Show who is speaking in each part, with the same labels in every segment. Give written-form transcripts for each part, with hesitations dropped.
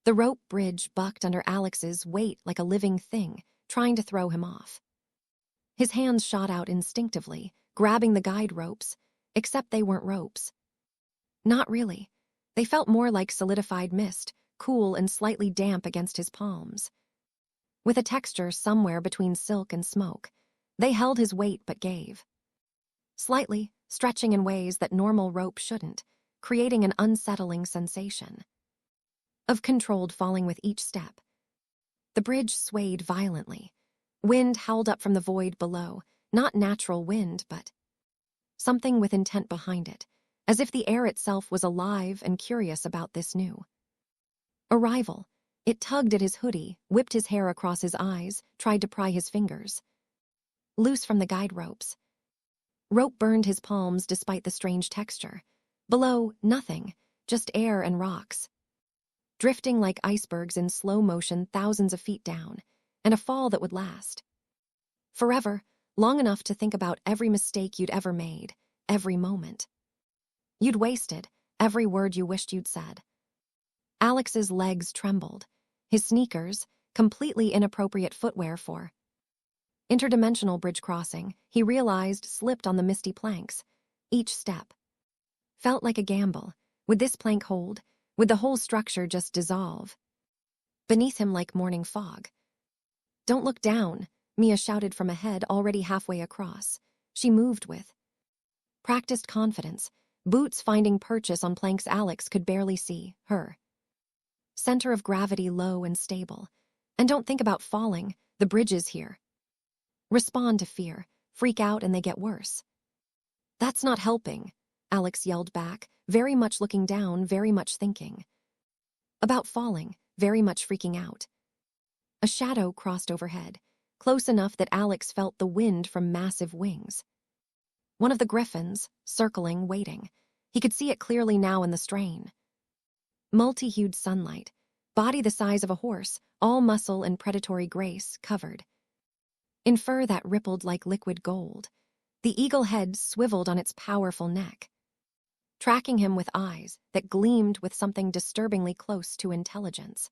Speaker 1: The rope bridge bucked under Alex's weight like a living thing, trying to throw him off. His hands shot out instinctively, grabbing the guide ropes, except they weren't ropes. Not really. They felt more like solidified mist, cool and slightly damp against his palms. With a texture somewhere between silk and smoke, they held his weight but gave. Slightly, stretching in ways that normal rope shouldn't, creating an unsettling sensation of controlled falling with each step. The bridge swayed violently. Wind howled up from the void below, not natural wind, but something with intent behind it, as if the air itself was alive and curious about this new arrival. It tugged at his hoodie, whipped his hair across his eyes, tried to pry his fingers loose from the guide ropes. Rope burned his palms despite the strange texture. Below, nothing, just air and rocks, drifting like icebergs in slow motion thousands of feet down, and a fall that would last forever, long enough to think about every mistake you'd ever made, every moment you'd wasted, every word you wished you'd said. Alex's legs trembled. His sneakers, completely inappropriate footwear for interdimensional bridge crossing, he realized slipped on the misty planks. Each step felt like a gamble. Would this plank hold? Would the whole structure just dissolve beneath him like morning fog? "Don't look down," Mia shouted from ahead, already halfway across. She moved with practiced confidence, boots finding purchase on planks Alex could barely see. Her center of gravity low and stable. And don't think about falling, the bridge is here. Respond to fear, freak out, and they get worse. "That's not helping," Alex yelled back, very much looking down, very much thinking about falling, very much freaking out. A shadow crossed overhead, close enough that Alex felt the wind from massive wings. One of the Griffins, circling, waiting. He could see it clearly now in the strain. Multi-hued sunlight, body the size of a horse, all muscle and predatory grace, covered in fur that rippled like liquid gold. The eagle head swiveled on its powerful neck, tracking him with eyes that gleamed with something disturbingly close to intelligence.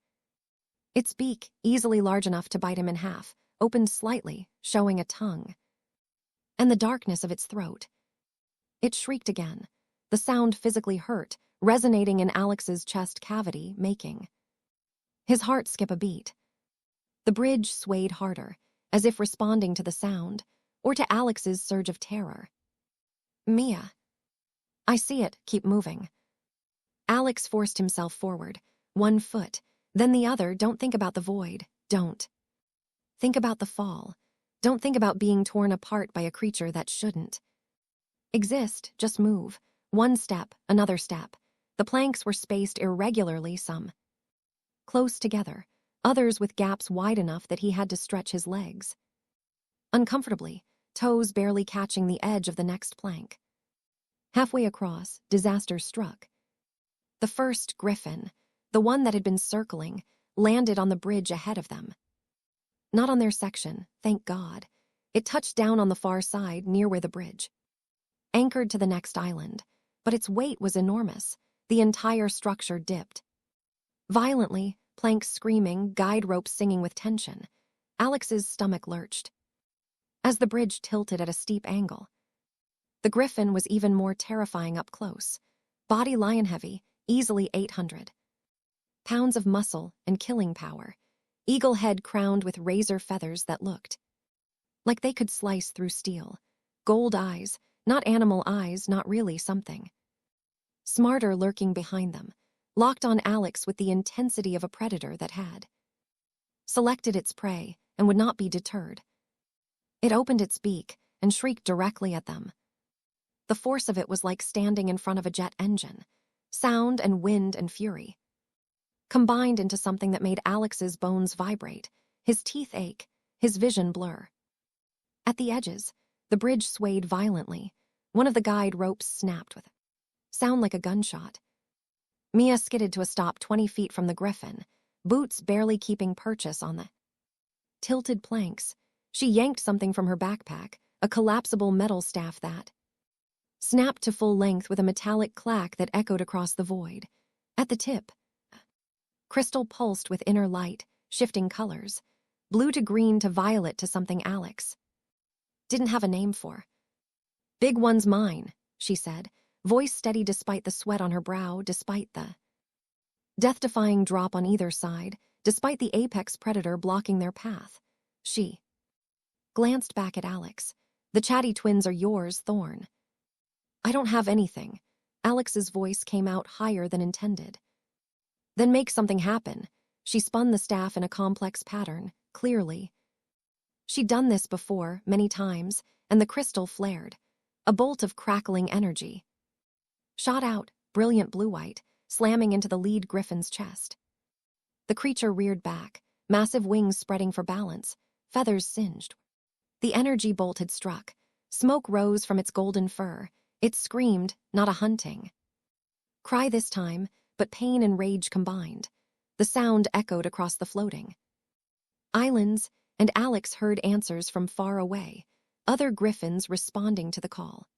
Speaker 1: Its beak, easily large enough to bite him in half, opened slightly, showing a tongue. And the darkness of its throat. It shrieked again. The sound physically hurt, resonating in Alex's chest cavity, making his heart skip a beat. The bridge swayed harder, as if responding to the sound, or to Alex's surge of terror. "Mia." "I see it, keep moving." Alex forced himself forward, one foot, then the other. Don't think about the void. Don't think about the fall. Don't think about being torn apart by a creature that shouldn't exist. Just move. One step, another step. The planks were spaced irregularly, some close together, others with gaps wide enough that he had to stretch his legs uncomfortably, toes barely catching the edge of the next plank. Halfway across, disaster struck. The first Griffin, the one that had been circling, landed on the bridge ahead of them. Not on their section, thank God. It touched down on the far side, near where the bridge anchored to the next island, but its weight was enormous. The entire structure dipped violently, planks screaming, guide ropes singing with tension. Alex's stomach lurched as the bridge tilted at a steep angle. The Griffin was even more terrifying up close. Body lion-heavy, easily 800 pounds of muscle and killing power. Eagle head crowned with razor feathers that looked like they could slice through steel. Gold eyes, not animal eyes, not really something smarter lurking behind them, locked on Alex with the intensity of a predator that had selected its prey and would not be deterred. It opened its beak and shrieked directly at them. The force of it was like standing in front of a jet engine. Sound and wind and fury combined into something that made Alex's bones vibrate, his teeth ache, his vision blur. At the edges, the bridge swayed violently. One of the guide ropes snapped with a sound like a gunshot. Mia skidded to a stop 20 feet from the Griffin, boots barely keeping purchase on the tilted planks. She yanked something from her backpack, a collapsible metal staff that snapped to full length with a metallic clack that echoed across the void. At the tip, Crystal pulsed with inner light, shifting colors. Blue to green to violet to something Alex didn't have a name for. "Big one's mine," she said, voice steady despite the sweat on her brow, despite the death-defying drop on either side, despite the apex predator blocking their path. She glanced back at Alex. "The chatty twins are yours, Thorne." "I don't have anything." Alex's voice came out higher than intended. "Then make something happen." She spun the staff in a complex pattern, clearly. She'd done this before, many times, and the crystal flared. A bolt of crackling energy shot out, brilliant blue-white, slamming into the lead griffin's chest. The creature reared back, massive wings spreading for balance, feathers singed. The energy bolt had struck. Smoke rose from its golden fur. It screamed, not a hunting cry this time, but pain and rage combined. The sound echoed across the floating islands, and Alex heard answers from far away, other griffins responding to the call.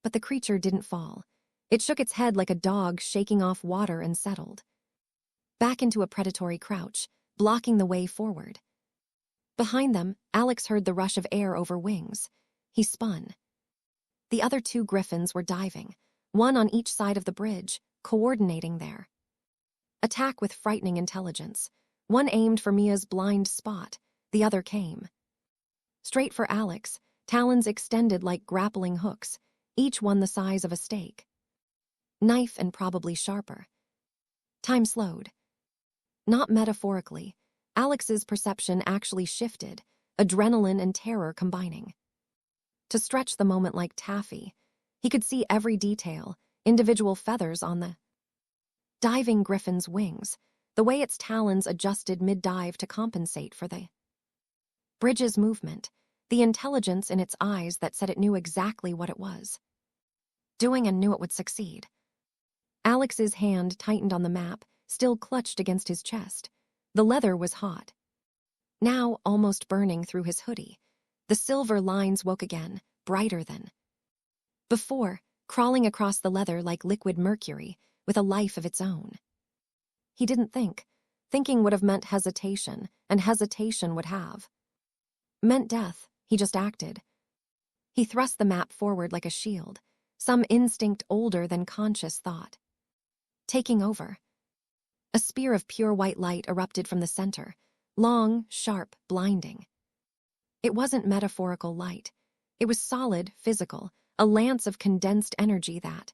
Speaker 1: But the creature didn't fall. It shook its head like a dog shaking off water and settled back into a predatory crouch, blocking the way forward. Behind them, Alex heard the rush of air over wings. He spun. The other two griffins were diving, one on each side of the bridge, coordinating their attack with frightening intelligence. One aimed for Mia's blind spot, the other came straight for Alex, talons extended like grappling hooks, each one the size of a stake. Knife and probably sharper. Time slowed. Not metaphorically. Alex's perception actually shifted, adrenaline and terror combining. To stretch the moment like taffy, he could see every detail, individual feathers on the diving griffin's wings, the way its talons adjusted mid-dive to compensate for the bridge's movement, the intelligence in its eyes that said it knew exactly what it was doing and knew it would succeed. Alex's hand tightened on the map, still clutched against his chest. The leather was hot, now almost burning through his hoodie. The silver lines woke again, brighter than before, crawling across the leather like liquid mercury, with a life of its own. He didn't think. Thinking would have meant hesitation, and hesitation would have meant death. He just acted. He thrust the map forward like a shield, some instinct older than conscious thought taking over. A spear of pure white light erupted from the center, long, sharp, blinding. It wasn't metaphorical light. It was solid, physical, a lance of condensed energy that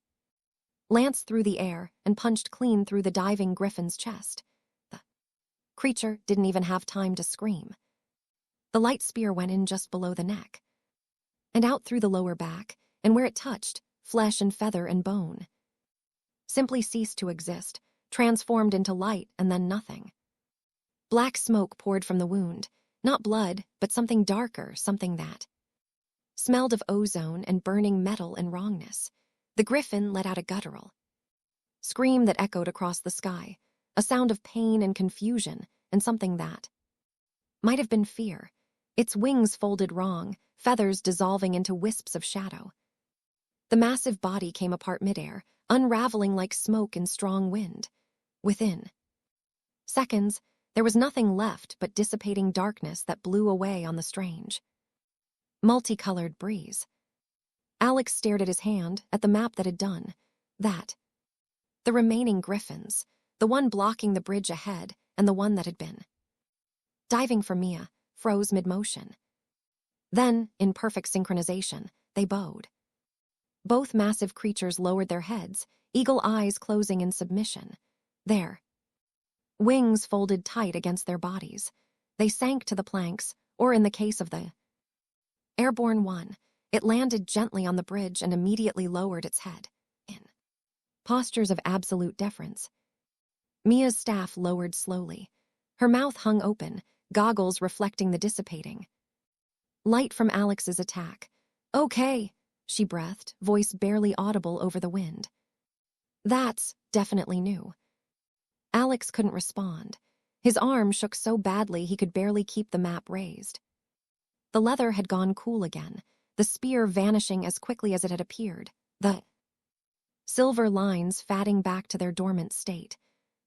Speaker 1: lanced through the air and punched clean through the diving griffin's chest. The creature didn't even have time to scream. The light spear went in just below the neck, and out through the lower back, and where it touched, flesh and feather and bone simply ceased to exist, transformed into light and then nothing. Black smoke poured from the wound, not blood, but something darker, something that smelled of ozone and burning metal and wrongness. The griffin let out a guttural scream that echoed across the sky, a sound of pain and confusion, and something that might have been fear. Its wings folded wrong, feathers dissolving into wisps of shadow. The massive body came apart midair, unraveling like smoke in strong wind. Within seconds, there was nothing left but dissipating darkness that blew away on the strange, multicolored breeze. Alex stared at his hand, at the map that had done that. The remaining griffins, the one blocking the bridge ahead, and the one that had been diving for Mia, froze mid-motion. Then, in perfect synchronization, they bowed. Both massive creatures lowered their heads, eagle eyes closing in submission. Their wings folded tight against their bodies. They sank to the planks, or in the case of the airborne one, it landed gently on the bridge and immediately lowered its head, in postures of absolute deference. Mia's staff lowered slowly. Her mouth hung open, goggles reflecting the dissipating light from Alex's attack. "Okay," she breathed, voice barely audible over the wind. "That's definitely new." Alex couldn't respond. His arm shook so badly he could barely keep the map raised. The leather had gone cool again, the spear vanishing as quickly as it had appeared, the silver lines fatting back to their dormant state.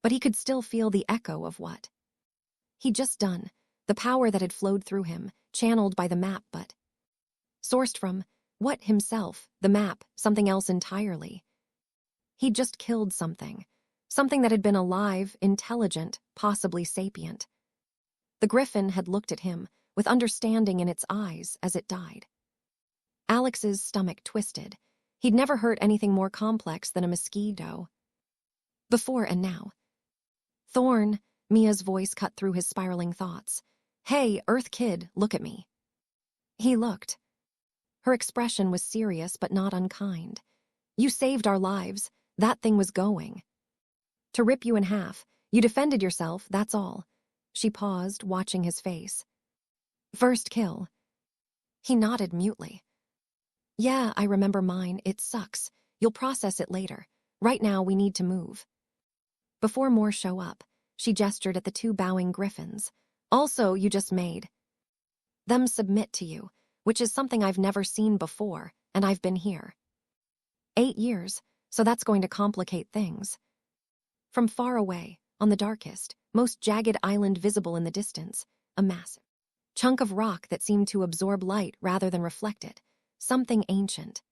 Speaker 1: But he could still feel the echo of what he'd just done, the power that had flowed through him, channeled by the map but sourced from what himself, the map, something else entirely. He'd just killed something that had been alive, intelligent, possibly sapient. The griffin had looked at him, with understanding in its eyes as it died. Alex's stomach twisted. He'd never heard anything more complex than a mosquito before and now. Thorne, Mia's voice cut through his spiraling thoughts. Hey, Earth kid, look at me. He looked. Her expression was serious but not unkind. You saved our lives. That thing was going to rip you in half. You defended yourself, that's all. She paused, watching his face. First kill. He nodded mutely. Yeah, I remember mine. It sucks. You'll process it later. Right now, we need to move. Before more show up, she gestured at the two bowing griffins. Also, you just made them submit to you, which is something I've never seen before, and I've been here 8 years, so that's going to complicate things. From far away, on the darkest, most jagged island visible in the distance, a massive chunk of rock that seemed to absorb light rather than reflect it, something ancient.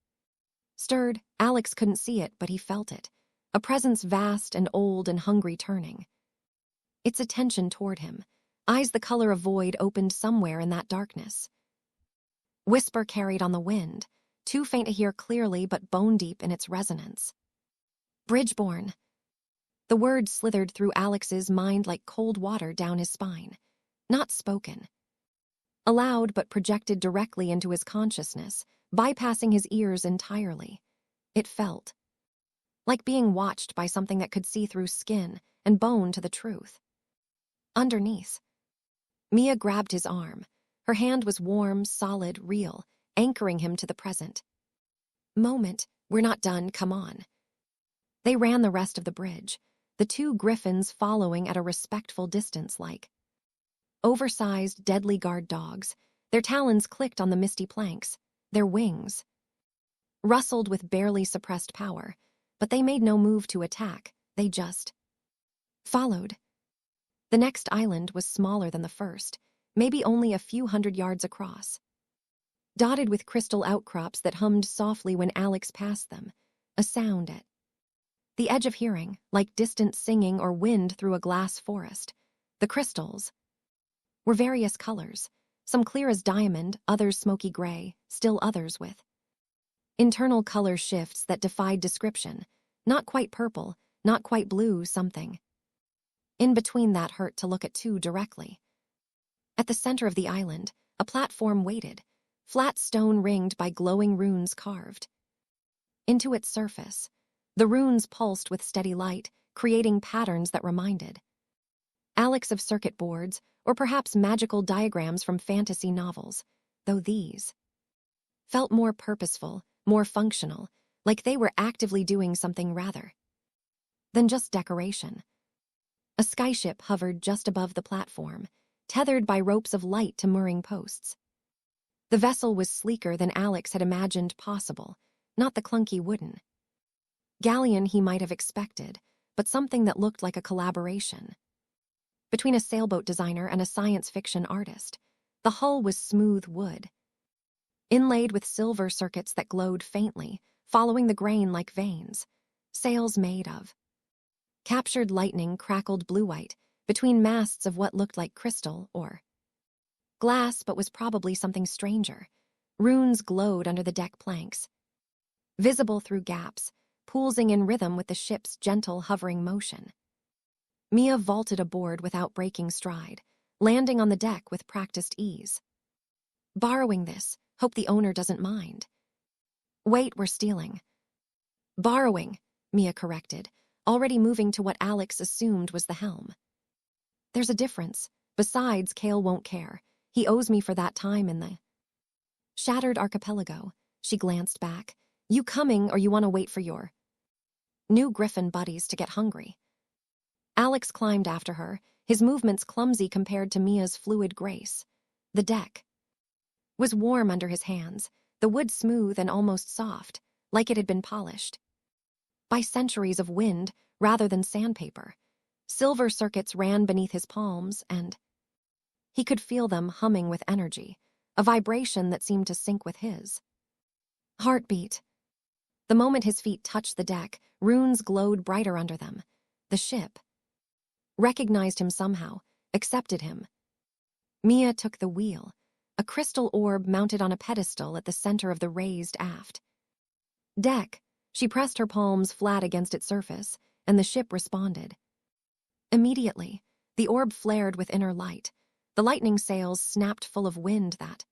Speaker 1: Stirred, Alex couldn't see it, but he felt it, a presence vast and old and hungry turning its attention toward him, eyes the color of void opened somewhere in that darkness. Whisper carried on the wind, too faint to hear clearly but bone-deep in its resonance. Bridgeborn. The word slithered through Alex's mind like cold water down his spine. Not spoken. Aloud but projected directly into his consciousness, bypassing his ears entirely. It felt like being watched by something that could see through skin and bone to the truth. Underneath. Mia grabbed his arm. Her hand was warm, solid, real, anchoring him to the present moment. We're not done, come on. They ran the rest of the bridge, the two griffins following at a respectful distance like oversized, deadly guard dogs. Their talons clicked on the misty planks, their wings rustled with barely suppressed power, but they made no move to attack, they just followed. The next island was smaller than the first, maybe only a few 100 yards across. Dotted with crystal outcrops that hummed softly when Alex passed them, a sound at the edge of hearing, like distant singing or wind through a glass forest. The crystals were various colors, some clear as diamond, others smoky gray, still others with internal color shifts that defied description. Not quite purple, not quite blue, something in between that hurt to look at too directly. At the center of the island, a platform waited, flat stone ringed by glowing runes carved into its surface. The runes pulsed with steady light, creating patterns that reminded Alex of circuit boards or perhaps magical diagrams from fantasy novels, though these felt more purposeful, more functional, like they were actively doing something rather than just decoration. A skyship hovered just above the platform, tethered by ropes of light to mooring posts. The vessel was sleeker than Alex had imagined possible, not the clunky wooden galleon he might have expected, but something that looked like a collaboration between a sailboat designer and a science fiction artist. The hull was smooth wood, inlaid with silver circuits that glowed faintly, following the grain like veins. Sails made of captured lightning crackled blue-white between masts of what looked like crystal or glass but was probably something stranger. Runes glowed under the deck planks, visible through gaps, pulsing in rhythm with the ship's gentle hovering motion. Mia vaulted aboard without breaking stride, landing on the deck with practiced ease. Borrowing this, hope the owner doesn't mind. Wait, we're stealing. Borrowing, Mia corrected, already moving to what Alex assumed was the helm. There's a difference. Besides, Kale won't care. He owes me for that time in the shattered archipelago. She glanced back. You coming or you want to wait for your new griffin buddies to get hungry? Alex climbed after her, his movements clumsy compared to Mia's fluid grace. The deck was warm under his hands, the wood smooth and almost soft, like it had been polished by centuries of wind rather than sandpaper. Silver circuits ran beneath his palms, and he could feel them humming with energy, a vibration that seemed to sync with his heartbeat. The moment his feet touched the deck, runes glowed brighter under them. The ship recognized him somehow, accepted him. Mia took the wheel, a crystal orb mounted on a pedestal at the center of the raised aft deck. She pressed her palms flat against its surface, and the ship responded. Immediately, the orb flared with inner light. The lightning sails snapped full of wind that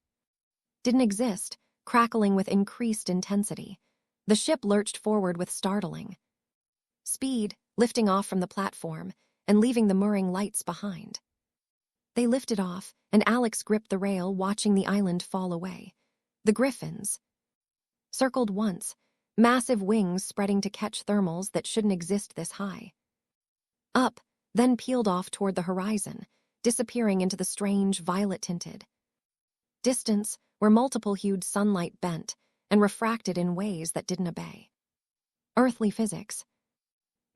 Speaker 1: didn't exist, crackling with increased intensity. The ship lurched forward with startling speed, lifting off from the platform and leaving the murring lights behind. They lifted off, and Alex gripped the rail, watching the island fall away. The Griffins circled once, massive wings spreading to catch thermals that shouldn't exist this high. Up, then peeled off toward the horizon, disappearing into the strange violet-tinted distance where multiple-hued sunlight bent and refracted in ways that didn't obey earthly physics.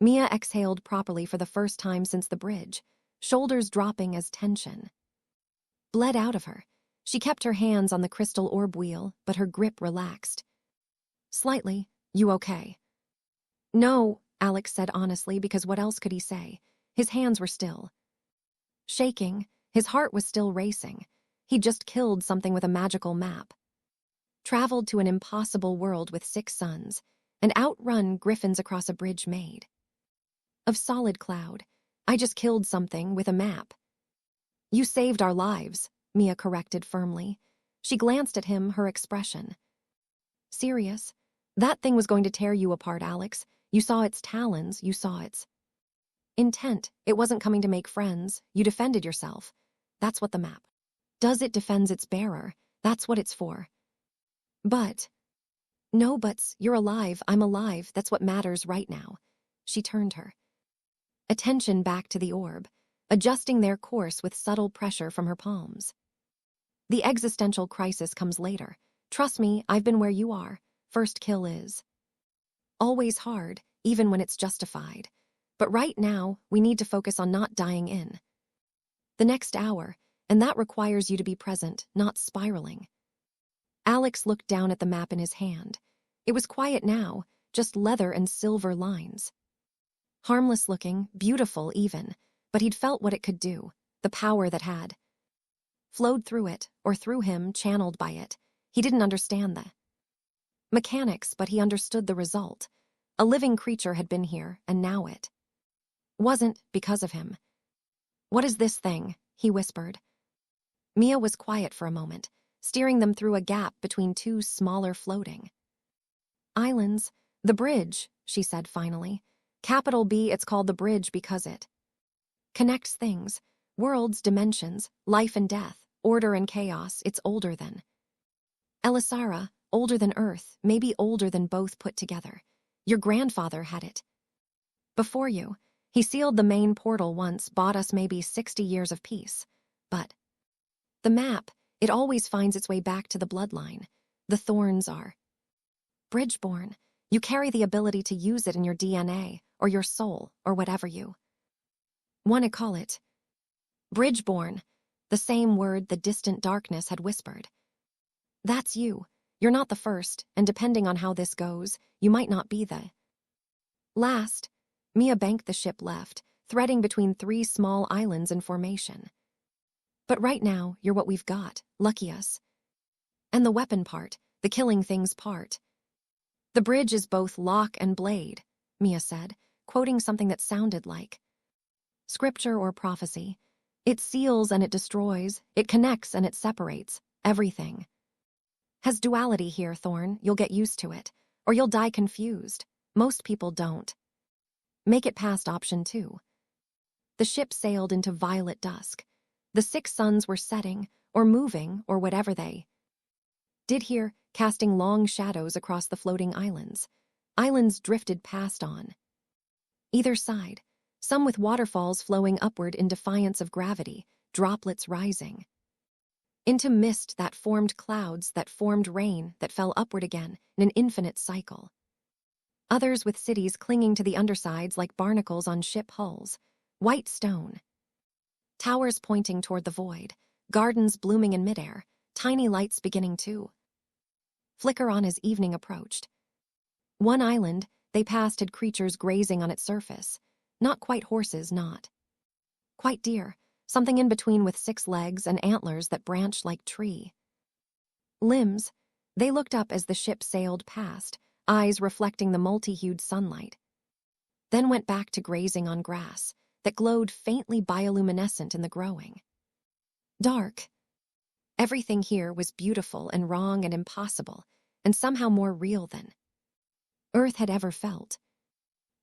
Speaker 1: Mia exhaled properly for the first time since the bridge, shoulders dropping as tension bled out of her. She kept her hands on the crystal orb wheel, but her grip relaxed. Slightly. You okay? No, Alex said honestly, because what else could he say? His hands were still shaking, his heart was still racing. He'd just killed something with a magical map, traveled to an impossible world with 6 suns, and outrun Griffins across a bridge made of solid cloud. I just killed something with a map. You saved our lives, Mia corrected firmly. She glanced at him, her expression serious. That thing was going to tear you apart, Alex. You saw its talons, you saw its intent. It wasn't coming to make friends. You defended yourself. That's what the map does. It defends its bearer. That's what it's for. But no buts. You're alive. I'm alive. That's what matters right now. She turned her attention back to the orb, adjusting their course with subtle pressure from her palms. The existential crisis comes later. Trust me, I've been where you are. First kill is always hard, even when it's justified. But right now, we need to focus on not dying in the next hour, and that requires you to be present, not spiraling. Alex looked down at the map in his hand. It was quiet now, just leather and silver lines. Harmless looking, beautiful even, but he'd felt what it could do, the power that had flowed through it, or through him, channeled by it. He didn't understand the mechanics, but he understood the result. A living creature had been here, and now it wasn't because of him. What is this thing? He whispered. Mia was quiet for a moment, steering them through a gap between 2 smaller floating islands. The bridge, she said finally. Capital B, it's called the bridge because it connects things, worlds, dimensions, life and death, order and chaos. It's older than Elysara, older than Earth, maybe older than both put together. Your grandfather had it before you. He sealed the main portal once, bought us maybe 60 years of peace. But the map, it always finds its way back to the bloodline. The Thornes are bridgeborn. You carry the ability to use it in your DNA, or your soul, or whatever you want to call it. Bridgeborn, the same word the distant darkness had whispered. That's you. You're not the first, and depending on how this goes, you might not be the last. Mia banked the ship left, threading between 3 small islands in formation. But right now, you're what we've got. Lucky us. And the weapon part, the killing things part. The bridge is both lock and blade, Mia said, quoting something that sounded like scripture or prophecy. It seals and it destroys, it connects and it separates, everything. Has duality here, Thorne. You'll get used to it, or you'll die confused. Most people don't make it past option 2. The ship sailed into violet dusk. The 6 suns were setting, or moving, or whatever they did here, casting long shadows across the floating islands. Islands drifted past on either side, some with waterfalls flowing upward in defiance of gravity, droplets rising into mist that formed clouds, that formed rain, that fell upward again in an infinite cycle. Others with cities clinging to the undersides like barnacles on ship hulls. White stone. Towers pointing toward the void, gardens blooming in midair, tiny lights beginning to flicker on as evening approached. One island they passed had creatures grazing on its surface. Not quite horses, not quite deer, something in between with 6 legs and antlers that branched like tree limbs. They looked up as the ship sailed past, eyes reflecting the multi-hued sunlight. Then went back to grazing on grass that glowed faintly bioluminescent in the growing dark. Everything here was beautiful and wrong and impossible, and somehow more real than Earth had ever felt.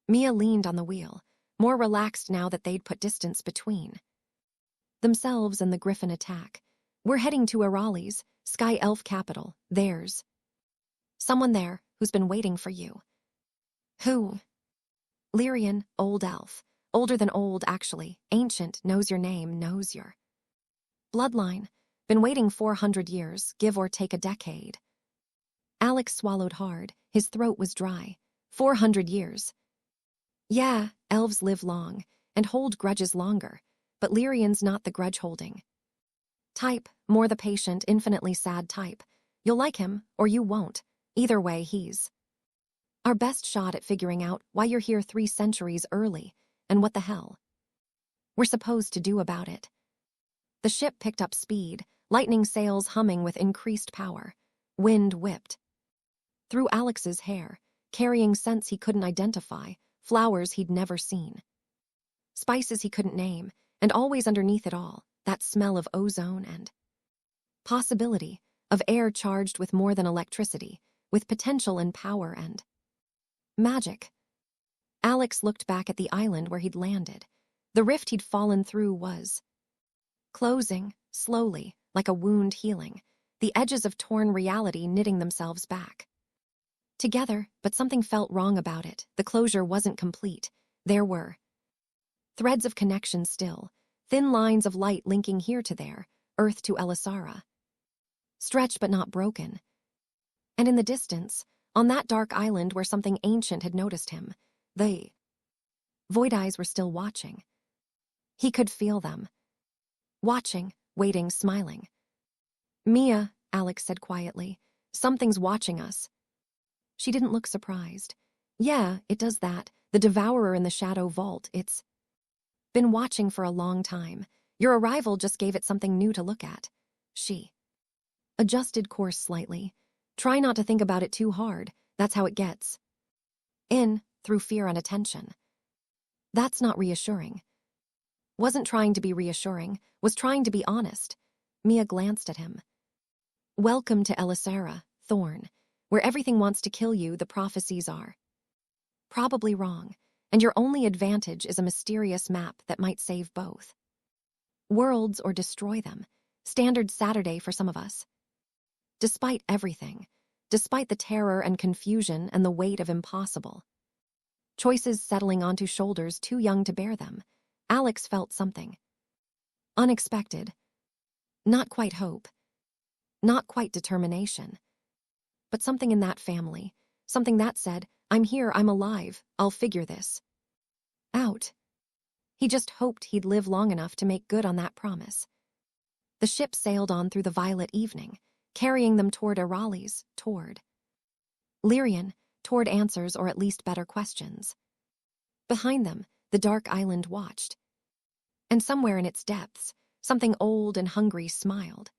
Speaker 1: Mia leaned on the wheel, more relaxed now that they'd put distance between themselves and the Griffin attack. We're heading to Arali's, Sky Elf capital, theirs. Someone there who's been waiting for you. Who? Lirion, old elf. Older than old, actually. Ancient, knows your name, knows your bloodline. Been waiting 400 years, give or take a decade. Alex swallowed hard. His throat was dry. 400 years. Yeah, elves live long, and hold grudges longer, but Lirion's not the grudge-holding type, more the patient, infinitely sad type. You'll like him, or you won't. Either way, he's our best shot at figuring out why you're here 3 centuries early, and what the hell we're supposed to do about it. The ship picked up speed, lightning sails humming with increased power. Wind whipped through Alex's hair, carrying scents he couldn't identify, flowers he'd never seen, spices he couldn't name, and always underneath it all, that smell of ozone and possibility, of air charged with more than electricity, with potential and power and magic. Alex looked back at the island where he'd landed. The rift he'd fallen through was closing, slowly, like a wound healing, the edges of torn reality knitting themselves back together, but something felt wrong about it. The closure wasn't complete. There were threads of connection still, thin lines of light linking here to there, Earth to Elysara. Stretched but not broken. And in the distance, on that dark island where something ancient had noticed him, the void eyes were still watching. He could feel them. Watching, waiting, smiling. Mia, Alex said quietly, something's watching us. She didn't look surprised. Yeah, it does that. The Devourer in the Shadow Vault, it's been watching for a long time. Your arrival just gave it something new to look at. She adjusted course slightly. Try not to think about it too hard. That's how it gets in, through fear and attention. That's not reassuring. Wasn't trying to be reassuring, was trying to be honest. Mia glanced at him. Welcome to Elysara, Thorne, where everything wants to kill you. The prophecies are probably wrong, and your only advantage is a mysterious map that might save both worlds or destroy them. Standard Saturday for some of us. Despite everything, despite the terror and confusion and the weight of impossible choices settling onto shoulders too young to bear them, Alex felt something unexpected. Not quite hope, not quite determination, but something in that family, something that said, I'm here, I'm alive, I'll figure this out. He just hoped he'd live long enough to make good on that promise. The ship sailed on through the violet evening, carrying them toward Arali's, toward Lirion, toward answers or at least better questions. Behind them, the dark island watched. And somewhere in its depths, something old and hungry smiled.